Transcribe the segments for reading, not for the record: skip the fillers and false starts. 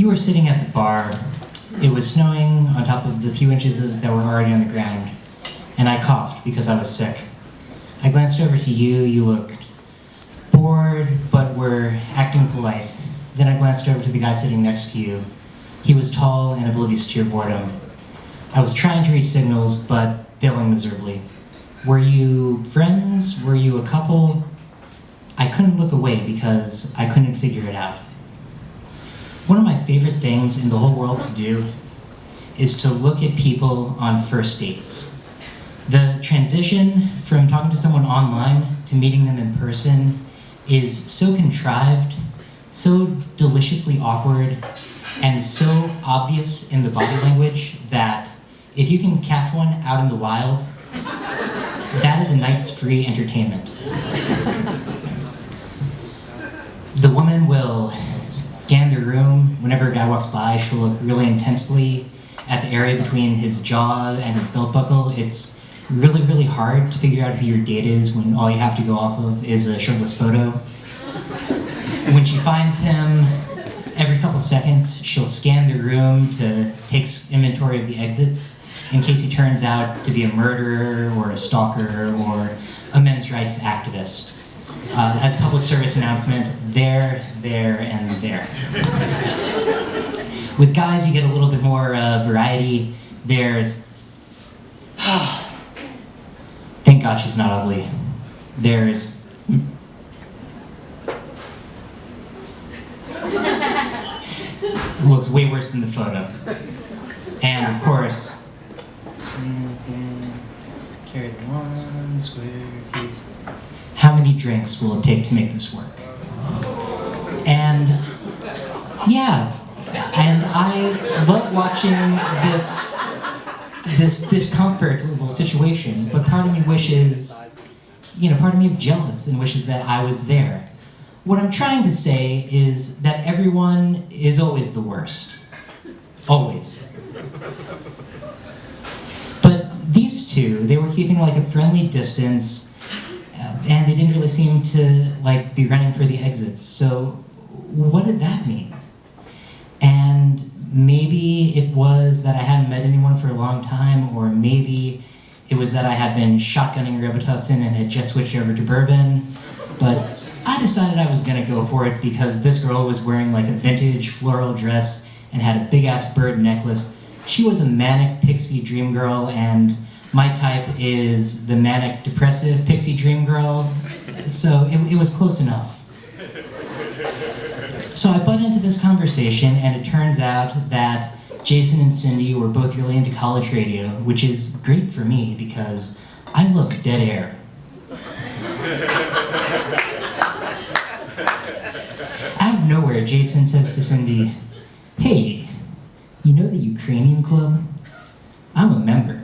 were sitting at the bar. It was snowing on top of the few inches that were already on the ground, and I coughed because I was sick. I glanced over to you. You looked bored, but were acting polite. Then I glanced over to the guy sitting next to you. He was tall and oblivious to your boredom. I was trying to read signals, but failing miserably. Were you friends? Were you a couple? I couldn't look away because I couldn't figure it out. One of my favorite things in the whole world to do is to look at people on first dates. The transition from talking to someone online to meeting them in person is so contrived, so deliciously awkward, and so obvious in the body language that if you can catch one out in the wild, that is a night's free entertainment. The woman will scan the room. Whenever a guy walks by, she'll look really intensely at the area between his jaw and his belt buckle. It's really, really hard to figure out who your date is when all you have to go off of is a shirtless photo. When she finds him, every couple seconds, she'll scan the room to take inventory of the exits in case he turns out to be a murderer or a stalker or a men's rights activist. As a public service announcement, there, and there. With guys, you get a little bit more variety. There's, thank God she's not ugly. There's, looks way worse than the photo. And of course, carry the one square piece. How many drinks will it take to make this work? And yeah, and I love watching this discomfortable situation, but part of me wishes, part of me is jealous and wishes that I was there. What I'm trying to say is that everyone is always the worst. Always. But these two, they were keeping like a friendly distance, and they didn't really seem to be running for the exits. So what did that mean? And maybe it was that I hadn't met anyone for a long time, or maybe it was that I had been shotgunning Robitussin and had just switched over to bourbon. But I decided I was gonna go for it because this girl was wearing like a vintage floral dress and had a big ass bird necklace. She was a manic pixie dream girl, and my type is the manic depressive pixie dream girl, so it was close enough. So I butt into this conversation, and it turns out that Jason and Cindy were both really into college radio, which is great for me because I love dead air. Out of nowhere, Jason says to Cindy, "Hey, you know the Ukrainian club? I'm a member,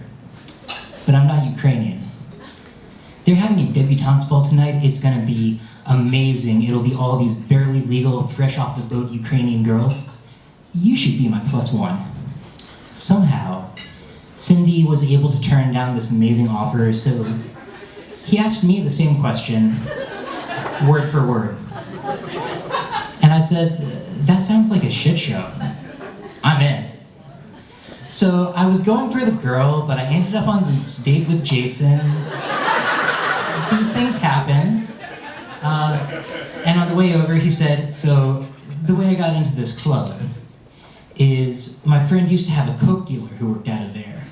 but I'm not Ukrainian. They're having a debutante's ball tonight. It's gonna be amazing. It'll be all these barely legal, fresh off the boat Ukrainian girls. You should be my +1. Somehow, Cindy was able to turn down this amazing offer, so he asked me the same question, word for word. And I said, that sounds like a shit show. I'm in. So I was going for the girl, but I ended up on this date with Jason. These things happen. And on the way over, he said, so the way I got into this club is my friend used to have a coke dealer who worked out of there.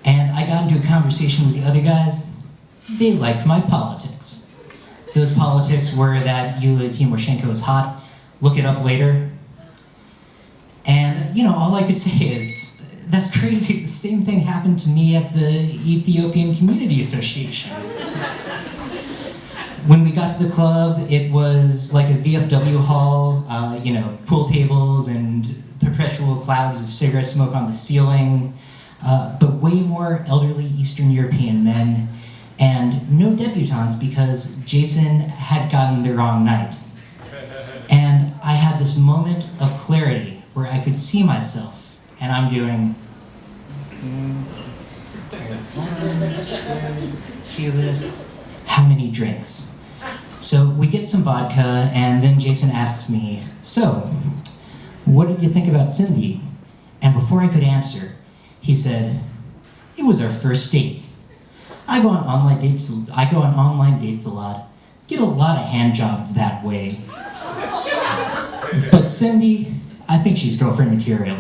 And I got into a conversation with the other guys. They liked my politics. Those politics were that Yulia Tymoshenko is hot. Look it up later. And, all I could say is, that's crazy. The same thing happened to me at the Ethiopian Community Association. When we got to the club, it was like a VFW hall, pool tables and perpetual clouds of cigarette smoke on the ceiling, but way more elderly Eastern European men, and no debutantes because Jason had gotten the wrong night. And I had this moment of clarity where I could see myself, and I'm doing, how many drinks? So we get some vodka, and then Jason asks me, so, "What did you think about Cindy?" And before I could answer, he said, "It was our first date. I go on online dates a lot. Get a lot of hand jobs that way. But Cindy, I think she's girlfriend material."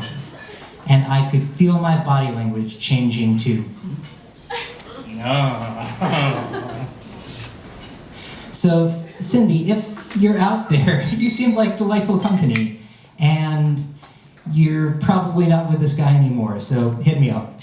And I could feel my body language changing to, "No." So, Cindy, if you're out there, you seem like delightful company, and you're probably not with this guy anymore, so hit me up.